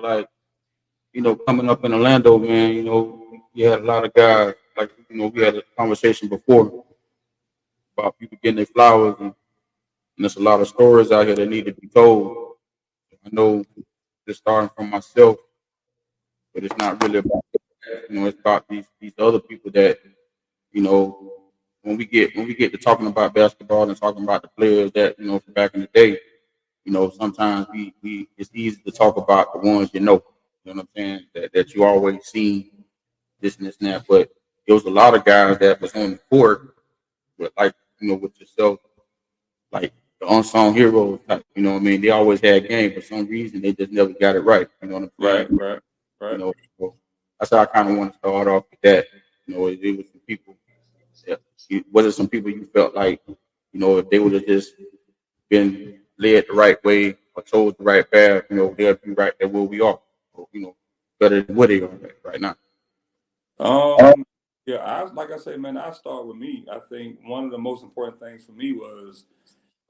like coming up in Orlando, man. You had a lot of guys. Like we had a conversation before about people getting their flowers, and there's a lot of stories out here that need to be told. I know, just starting from myself, but it's not really about it's about these other people that you know when we get to talking about basketball and talking about the players that from back in the day. Sometimes we it's easy to talk about the ones you know what I'm saying, that you always see this and this and that. But there was a lot of guys that was on the court, but like with yourself, like the unsung heroes type. What I mean? They always had game. For some reason, they just never got it right. You know what I'm Right, saying? right, right. So that's how I kind of want to start off with that. It was some people. That, was it some people you felt like, if they would have just been led the right way or told the right path, they'll be right there where we are. Or, better than where they are right now. Um, yeah, like I say, man, I start with me. I think one of the most important things for me was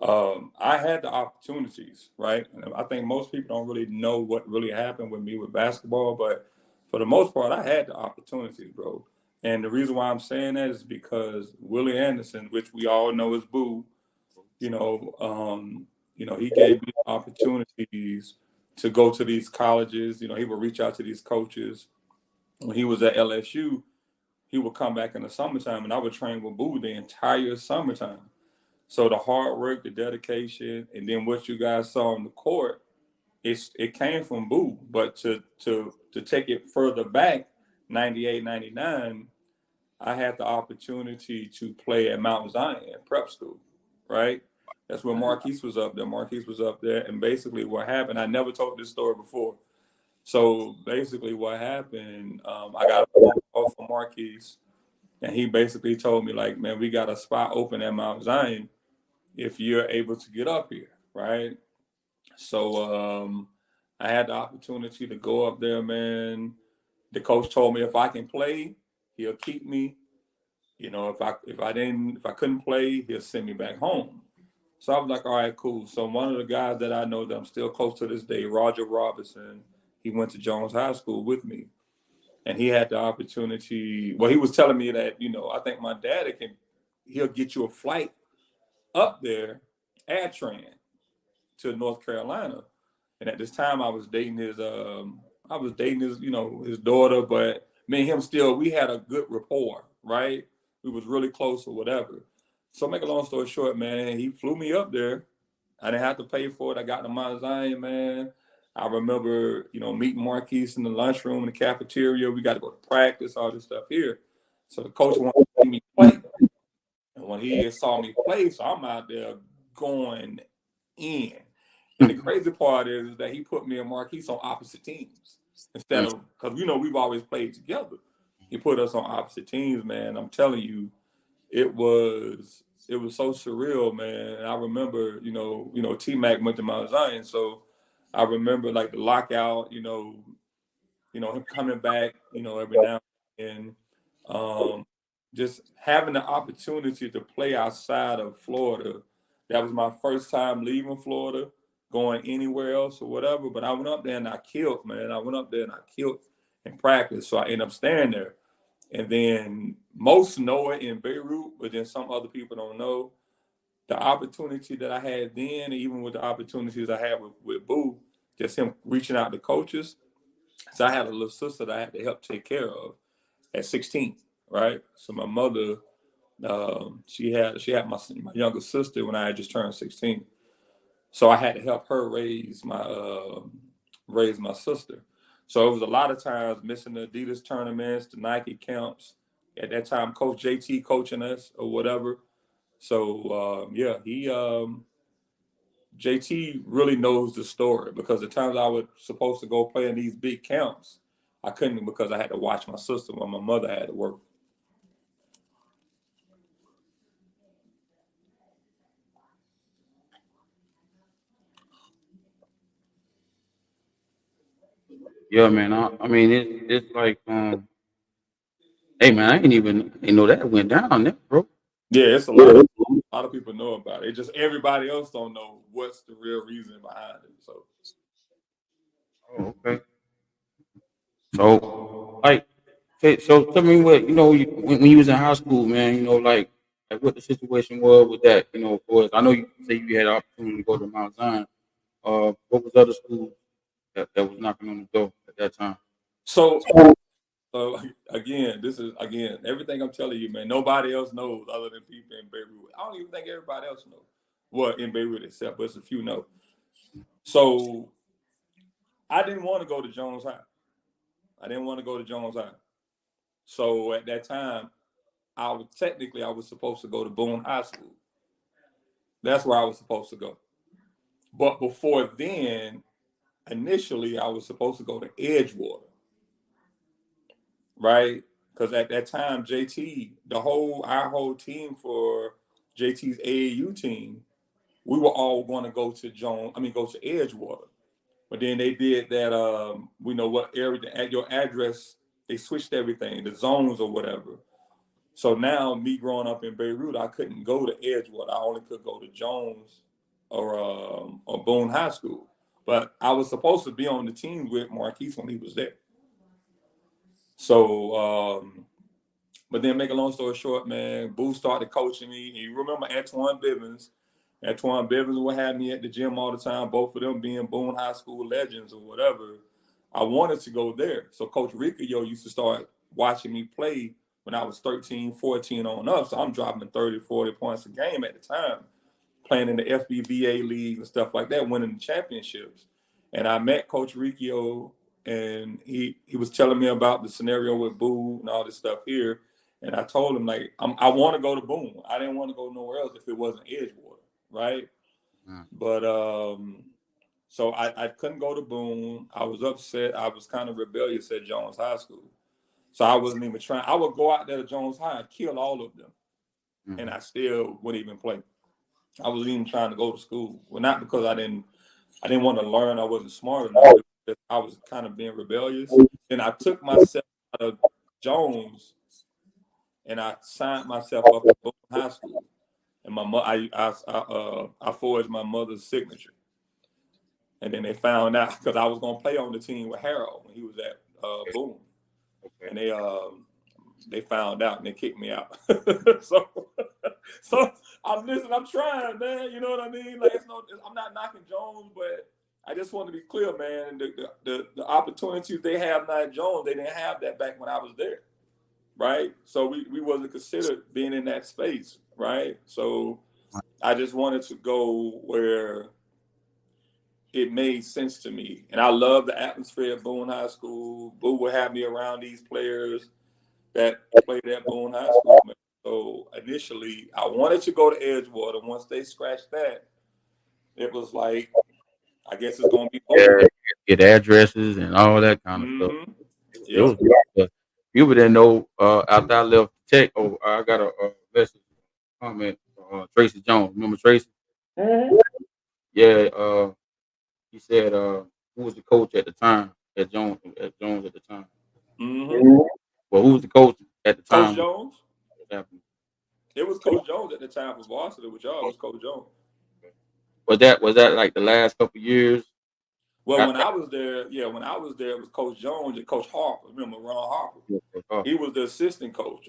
I had the opportunities, right? And I think most people don't really know what really happened with me with basketball, but for the most part, I had the opportunities, bro. And the reason why I'm saying that is because Willie Anderson, which we all know is Boo, you know, he gave me opportunities to go to these colleges. He would reach out to these coaches. When he was at LSU, he would come back in the summertime, and I would train with Boo the entire summertime. So the hard work, the dedication, and then what you guys saw on the court, it came from Boo. But to take it further back, 98, 99, I had the opportunity to play at Mount Zion prep school, right? That's where Marquise was up there. Marquise was up there, and basically what happened, I never told this story before. So basically what happened, I got a phone call from Marquise, and he basically told me, like, man, we got a spot open at Mount Zion if you're able to get up here, right? So I had the opportunity to go up there, man. The coach told me if I can play, he'll keep me. If I couldn't play, he'll send me back home. So I was like, all right, cool. So one of the guys that I know that I'm still close to this day, Roger Robinson, he went to Jones High School with me. And he had the opportunity. Well, he was telling me that, I think my dad he'll get you a flight up there, AirTran, to North Carolina. And at this time I was dating his daughter, but me and him still, we had a good rapport, right? We was really close or whatever. So make a long story short, man, he flew me up there. I didn't have to pay for it. I got to Mount Zion, man. I remember, meeting Marquise in the lunchroom, in the cafeteria. We got to go to practice, all this stuff here. So the coach wanted to see me play. And when he saw me play, so I'm out there going in. And the crazy part is that he put me and Marquise on opposite teams instead of, because we've always played together. He put us on opposite teams, man. I'm telling you, it was so surreal, man. And I remember, T Mac went to Mount Zion, so I remember like the lockout, him coming back, every now and then. Just having the opportunity to play outside of Florida. That was my first time leaving Florida, going anywhere else or whatever. But I went up there and I killed, man. I went up there and I killed in practice. So I ended up staying there. And then most know it in Beirut, but then some other people don't know. The opportunity that I had then, even with the opportunities I had with Boo, just him reaching out to coaches. So I had a little sister that I had to help take care of at 16, right? So my mother, she had my younger sister when I had just turned 16. So I had to help her raise my sister. So it was a lot of times missing the Adidas tournaments, the Nike camps. At that time, Coach JT coaching us or whatever. So JT really knows the story, because the times I was supposed to go play in these big camps, I couldn't because I had to watch my sister while my mother had to work. Yeah, man. I mean, it's like, hey, man, I ain't know that went down there, bro. Yeah, it's a lot of people know about it. It's just everybody else don't know what's the real reason behind it. So Oh, okay. So, like, so tell me what when you was in high school, man. Like what the situation was with that. For I know you say you had the opportunity to go to Mount Zion. What was other schools that was knocking on the door at that time? So, again, this is again everything I'm telling you, man. Nobody else knows other than people in Beirut. I don't even think everybody else knows. Well, in Beirut itself, but it's a few know. So I didn't want to go to Jones High. I didn't want to go to Jones High. So at that time, I was supposed to go to Boone High School. That's where I was supposed to go. But before then, initially I was supposed to go to Edgewater, right? Because at that time, JT, our whole team for JT's AAU team, we were all going to go to go to Edgewater. But then they did that. We know what area at your address. They switched everything, the zones or whatever. So now, me growing up in Beirut, I couldn't go to Edgewater. I only could go to Jones or Boone High School. But I was supposed to be on the team with Marquise when he was there. So, but then make a long story short, man, Boo started coaching me. You remember Antoine Bivens? Antoine Bivens would have me at the gym all the time, both of them being Boone High School legends or whatever. I wanted to go there. So Coach Riccio used to start watching me play when I was 13, 14 on up. So I'm dropping 30, 40 points a game at the time, playing in the FBVA league and stuff like that, winning the championships. And I met Coach Riccio, and he was telling me about the scenario with Boo and all this stuff here. And I told him, like, I want to go to Boone. I didn't want to go nowhere else if it wasn't Edgewater, right? But so I couldn't go to Boone. I was upset. I was kind of rebellious at Jones High School. So I wasn't even trying. I would go out there to Jones High and kill all of them. And I still wouldn't even play. I wasn't even trying to go to school. Well, not because I didn't want to learn. I wasn't smart enough. I was kind of being rebellious. And I took myself out of Jones and I signed myself up at Boone High School. And I forged my mother's signature. And then they found out because I was gonna play on the team with Harold when he was at Boone, and they found out and they kicked me out. so I'm trying, man. You know what I mean? Like I'm not knocking Jones, but I just want to be clear, man. The opportunities they have now at Jones, they didn't have that back when I was there, right? So we wasn't considered being in that space, right? So I just wanted to go where it made sense to me. And I love the atmosphere at Boone High School. Boo would have me around these players that played at Boone High School. Man. So initially, I wanted to go to Edgewater. Once they scratched that, it was like, I guess it's going to be over. Get addresses and all that kind of stuff. Mm-hmm. It Yep. was, but people didn't know after I left Tech. Oh, I got a message comment. Tracy Jones, remember Tracy? Mm-hmm. Yeah. He said, who was the coach at the time at Jones? At Jones at the time. Mm-hmm. Well, who was the coach at the Coach time? Jones. What happened? It was Coach Jones at the time for varsity with y'all. It was Coach Jones. Was that like the last couple years? Well, when I was there, it was Coach Jones and Coach Harper. Remember Ron Harper? He was the assistant coach.